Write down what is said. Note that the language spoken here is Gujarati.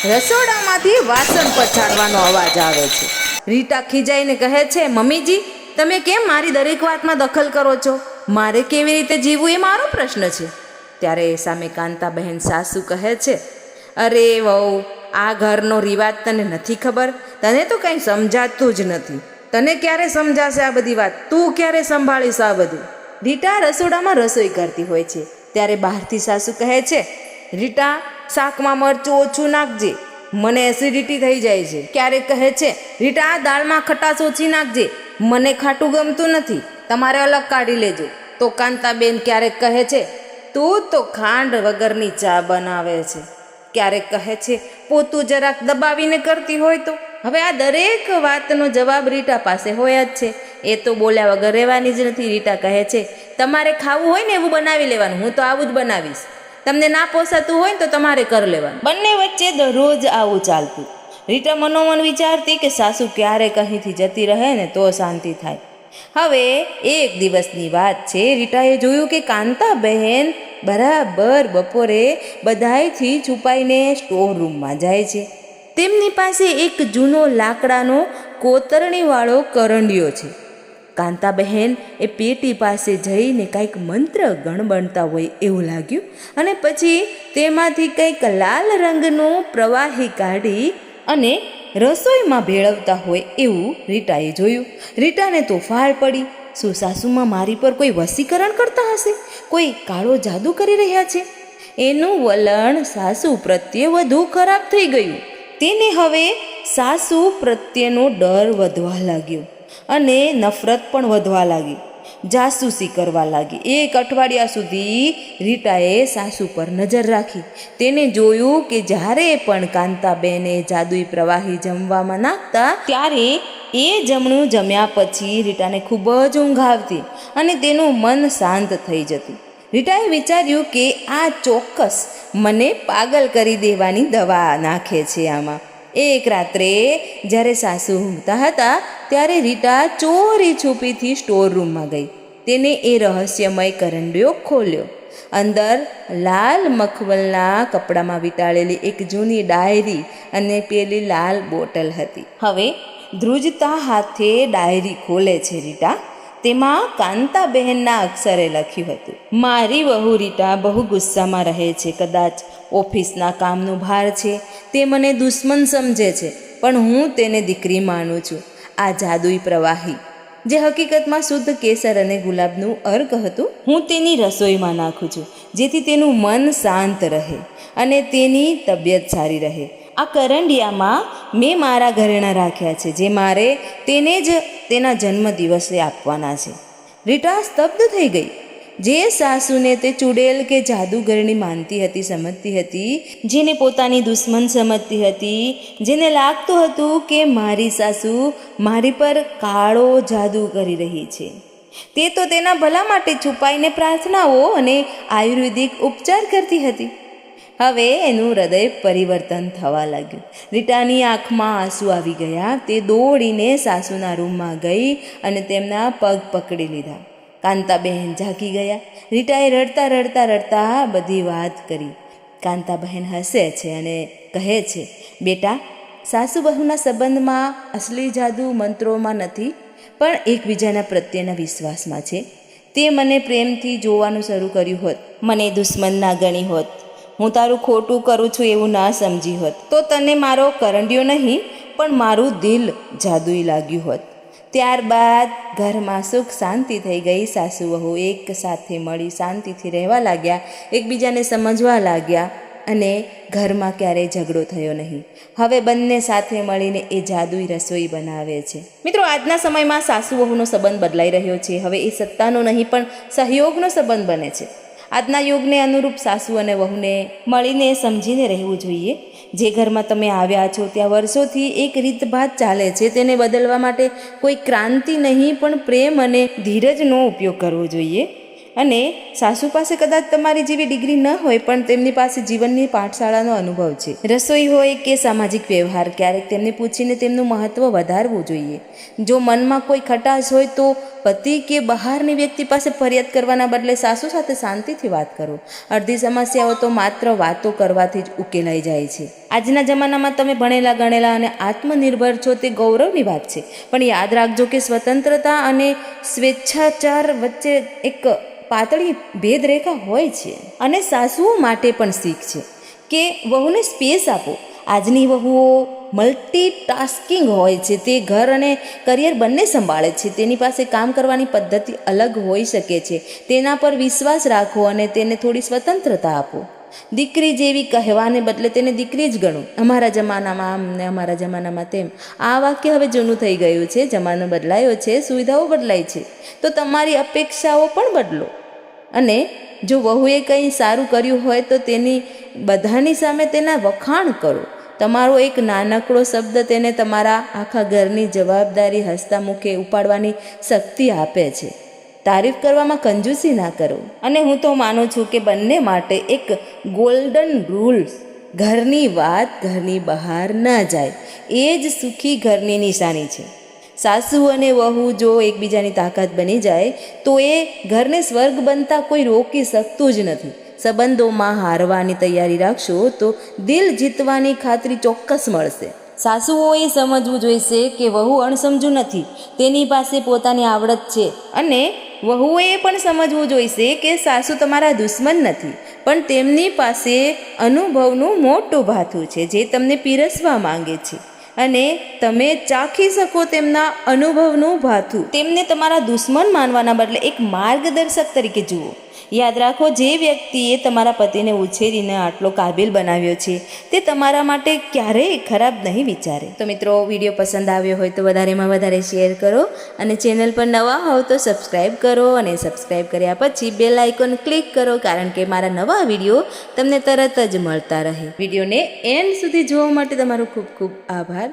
રસોડામાંથી વાસણ પછાડવાનો અવાજ આવે છે. રીટા ખીજાઈને કહે છે, મમ્મીજી, તમે કેમ મારી દરેક વાતમાં દખલ કરો છો? મારે કેવી રીતે જીવવું એ મારો પ્રશ્ન છે. ત્યારે સામે કાંતાબહેન સાસુ કહે છે, અરે વહુ, આ ઘરનો રિવાજ તને નથી ખબર? તને તો કંઈ સમજાતું જ નથી. તને ક્યારે સમજાશે આ બધી વાત? તું ક્યારે સંભાળીશ આ બધું? રીટા રસોડામાં રસોઈ કરતી હોય છે ત્યારે બહારથી સાસુ કહે છે, રીટા, શાકમાં મરચું ઓછું નાખજે, મને એસિડિટી થઈ જાય છે. ક્યારેક કહે છે, રીટા, દાળમાં ખટાશ ઓછી નાખજે, મને ખાટું ગમતું નથી, તમારે અલગ કાઢી લેજો. તો કાંતાબેન ક્યારેક કહે છે, તું તો ખાંડ વગરની ચા બનાવે છે. ક્યારેક કહે છે, પોતું જરાક દબાવીને કરતી હોય તો. હવે આ દરેક વાતનો જવાબ રીટા પાસે હોય જ છે. એ તો બોલ્યા વગર રહેવાની જ નથી. રીટા કહે છે, તમારે ખાવું હોય ને એવું બનાવી લેવાનું, હું તો આવું જ બનાવીશ. તમને ના પોસાતું હોય ને તો તમારે કરી લેવાનું. બંને વચ્ચે દરરોજ આવું ચાલતું. રીટા મનોમન વિચારતી કે સાસુ ક્યારેક અહીંથી જતી રહે ને તો શાંતિ થાય. હવે એક દિવસની વાત છે. રીટાએ જોયું કે કાંતાબહેન બરાબર બપોરે બધાયથી છુપાઈને સ્ટોર રૂમમાં જાય છે. તેમની પાસે એક જૂનો લાકડાનો કોતરણીવાળો કરંડિયો છે. કાંતાબહેન એ પેટી પાસે જઈને કંઈક મંત્ર ગણબણતા હોય એવું લાગ્યું અને પછી તેમાંથી કંઈક લાલ રંગનું પ્રવાહી કાઢી અને રસોઈમાં ભેળવતા હોય એવું રીટાએ જોયું. રીટાને તો ફાળ પડી. શું સાસુમાં મારી પર કોઈ વશીકરણ કરતા હશે? કોઈ કાળો જાદુ કરી રહ્યા છે? એનું વલણ સાસુ પ્રત્યે વધુ ખરાબ થઈ ગયું. તેને હવે સાસુ પ્રત્યેનો ડર વધવા લાગ્યો અને નફરત પણ વધવા લાગી. જાસૂસી કરવા લાગી. એક અઠવાડિયા સુધી રીટાએ સાસુ પર નજર રાખી. તેને જોયું કે જ્યારે પણ કાંતાબેને જાદુઈ પ્રવાહી જમવામાં નાખતા ત્યારે એ જમણું જમ્યા પછી રીટાને ખૂબ જ ઊંઘ આવતી અને તેનું મન શાંત થઈ જતું. રીટાએ વિચાર્યું કે આ ચોક્કસ મને પાગલ કરી દેવાની દવા નાખે છે આમાં. એક રાત્રે જ્યારે સાસુ ઊંઘતા હતા ત્યારે રીટા ચોરી છુપીથી સ્ટોર રૂમમાં ગઈ. તેને એ રહસ્યમય કરંડિયો ખોલ્યો. અંદર લાલ મખમલના કપડામાં વીંટાળેલી એક જૂની ડાયરી અને પેલી લાલ બોટલ હતી. હવે ધ્રુજતા હાથે ડાયરી ખોલે છે રીટા. તેમાં કાંતાબહેનના અક્ષરે લખ્યું હતું, મારી વહુ રીટા બહુ ગુસ્સામાં રહે છે. કદાચ ઓફિસના કામનું ભાર છે, તે મને દુશ્મન સમજે છે, પણ હું તેને દીકરી માનું છું. આ જાદુઈ પ્રવાહી, જે હકીકતમાં શુદ્ધ કેસર અને ગુલાબનું અર્ક હતું, હું તેની રસોઈમાં નાખું છું, જેથી તેનું મન શાંત રહે અને તેની તબિયત સારી રહે. આ કરંડિયામાં મેં મારા ઘરેણાં રાખ્યા છે, જે મારે તેને જ તેના જન્મદિવસે આપવાના છે. રીટા સ્તબ્ધ થઈ ગઈ. જે સાસુને તે ચૂડેલ કે જાદુગરની માનતી હતી, સમજતી હતી, જેને પોતાની દુશ્મન સમજતી હતી, જેને લાગતું હતું કે મારી સાસુ મારી પર કાળો જાદુ કરી રહી છે, તે તો તેના ભલા માટે છુપાઈને પ્રાર્થનાઓ અને આયુર્વેદિક ઉપચાર કરતી હતી. હવે એનું હૃદય પરિવર્તન થવા લાગ્યું. રીટાની આંખમાં આંસુ આવી ગયા. તે દોડીને સાસુના રૂમમાં ગઈ અને તેમના પગ પકડી લીધા. કાંતાબહેન જાગી ગયા. રીટાએ રડતા રડતા રડતા બધી વાત કરી. કાંતાબહેન હસે છે અને કહે છે, બેટા, સાસુ બહુના સંબંધમાં અસલી જાદુ મંત્રોમાં નથી, પણ એકબીજાના પ્રત્યેના વિશ્વાસમાં છે. તે મને પ્રેમથી જોવાનું શરૂ કર્યું હોત, મને દુશ્મન ના ગણી હોત, હું તારું ખોટું કરું છું એવું ના સમજી હોત, તો તને મારો કરંડિયો નહીં પણ મારું દિલ જાદુઈ લાગ્યું હોત. ત્યારબાદ ઘરમાં સુખ શાંતિ થઈ ગઈ. સાસુ વહુ એક સાથે મળી શાંતિથી રહેવા લાગ્યા, એકબીજાને સમજવા લાગ્યા અને ઘરમાં ક્યારેય ઝઘડો થયો નહીં. હવે બંને સાથે મળીને એ જાદુઈ રસોઈ બનાવે છે. મિત્રો, આજના સમયમાં સાસુ વહુનો સંબંધ બદલાઈ રહ્યો છે. હવે એ સત્તાનો નહીં પણ સહયોગનો સંબંધ બને છે. આજના યુગને અનુરૂપ સાસુ અને વહુને મળીને સમજીને રહેવું જોઈએ. જે ઘરમાં તમે આવ્યા છો ત્યાં વર્ષોથી એક રીતભાત ચાલે છે, તેને બદલવા માટે કોઈ ક્રાંતિ નહીં પણ પ્રેમ અને ધીરજનો ઉપયોગ કરવો જોઈએ. અને સાસુ પાસે કદાચ તમારી જેવી ડિગ્રી ન હોય પણ તેમની પાસે જીવનની પાઠશાળાનો અનુભવ છે. રસોઈ હોય કે સામાજિક વ્યવહાર, ક્યારેક તેમને પૂછીને તેમનું મહત્ત્વ વધારવું જોઈએ. જો મનમાં કોઈ ખટાશ હોય તો પતિ કે બહારની વ્યક્તિ પાસે ફરિયાદ કરવાના બદલે સાસુ સાથે શાંતિથી વાત કરો. અડધી સમસ્યાઓ તો માત્ર વાતો કરવાથી જ ઉકેલાઈ જાય છે. આજના જમાનામાં તમે ભણેલા ગણેલા અને આત્મનિર્ભર છો તે ગૌરવની વાત છે, પણ યાદ રાખજો કે સ્વતંત્રતા અને સ્વેચ્છાચાર વચ્ચે એક પાતળી ભેદરેખા હોય છે. અને સાસુઓ માટે પણ શીખ છે કે વહુને સ્પેસ આપો. આજની વહુઓ મલ્ટીટાસ્કિંગ હોય છે, તે ઘર અને કરિયર બંને સંભાળે છે. તેની પાસે કામ કરવાની પદ્ધતિ અલગ હોઈ શકે છે. તેના પર વિશ્વાસ રાખો અને તેને થોડી સ્વતંત્રતા આપો. દીકરી જેવી કહેવાને બદલે તેને દીકરી જ ગણો. અમારા જમાનામાં આમ ને અમારા જમાનામાં તેમ, આ વાક્ય હવે જૂનું થઈ ગયું છે. જમાનો બદલાયો છે, સુવિધાઓ બદલાય છે, તો તમારી અપેક્ષાઓ પણ બદલો. અને જો વહુએ કંઈ સારું કર્યું હોય તો તેની બધાની સામે તેના વખાણ કરો. તમારો એક નાનકડો શબ્દ તેને તમારા આખા ઘરની જવાબદારી હસતા મુખે ઉપાડવાની શક્તિ આપે છે. તારીફ કરવામાં કંજૂસી ના કરો. અને હું તો માનું છું કે બંને માટે એક ગોલ્ડન રૂલ્સ: ઘરની વાત ઘરની બહાર ન જાય. એ જ સુખી ઘરની નિશાની છે. સાસુ અને વહુ જો એકબીજાની તાકાત બની જાય તો એ ઘરને સ્વર્ગ બનતા કોઈ રોકી શકતું જ નથી. સંબંધોમાં હારવાની તૈયારી રાખશો તો દિલ જીતવાની ખાતરી ચોક્કસ મળશે. સાસુઓએ સમજવું જોઈશે કે વહુ અણસમજુ નથી, તેની પાસે પોતાની આવડત છે. અને વહુએ પણ સમજવું જોઈશે કે સાસુ તમારા દુશ્મન નથી, પણ તેમની પાસે અનુભવનું મોટું ભાથું છે જે તમને પીરસવા માંગે છે. અને તમે ચાખી શકો તેમના અનુભવનું ભાથું. તેમને તમારા દુશ્મન માનવાના બદલે એક માર્ગદર્શક તરીકે જુઓ. યાદ રાખો, જે વ્યક્તિએ તમારા પતિને ઉછેરીને આટલો કાબિલ બનાવ્યો છે તે તમારા માટે ક્યારેય ખરાબ નહીં વિચારે. તો મિત્રો, વિડીયો પસંદ આવ્યો હોય તો વધારેમાં વધારે શેર કરો અને ચેનલ પર નવા હોવ તો સબસ્ક્રાઈબ કરો. અને સબસ્ક્રાઈબ કર્યા પછી બેલ આઇકોન ક્લિક કરો, કારણ કે મારા નવા વિડીયો તમને તરત જ મળતા રહે. વિડીયોને એન્ડ સુધી જોવા માટે તમારો ખૂબ ખૂબ આભાર.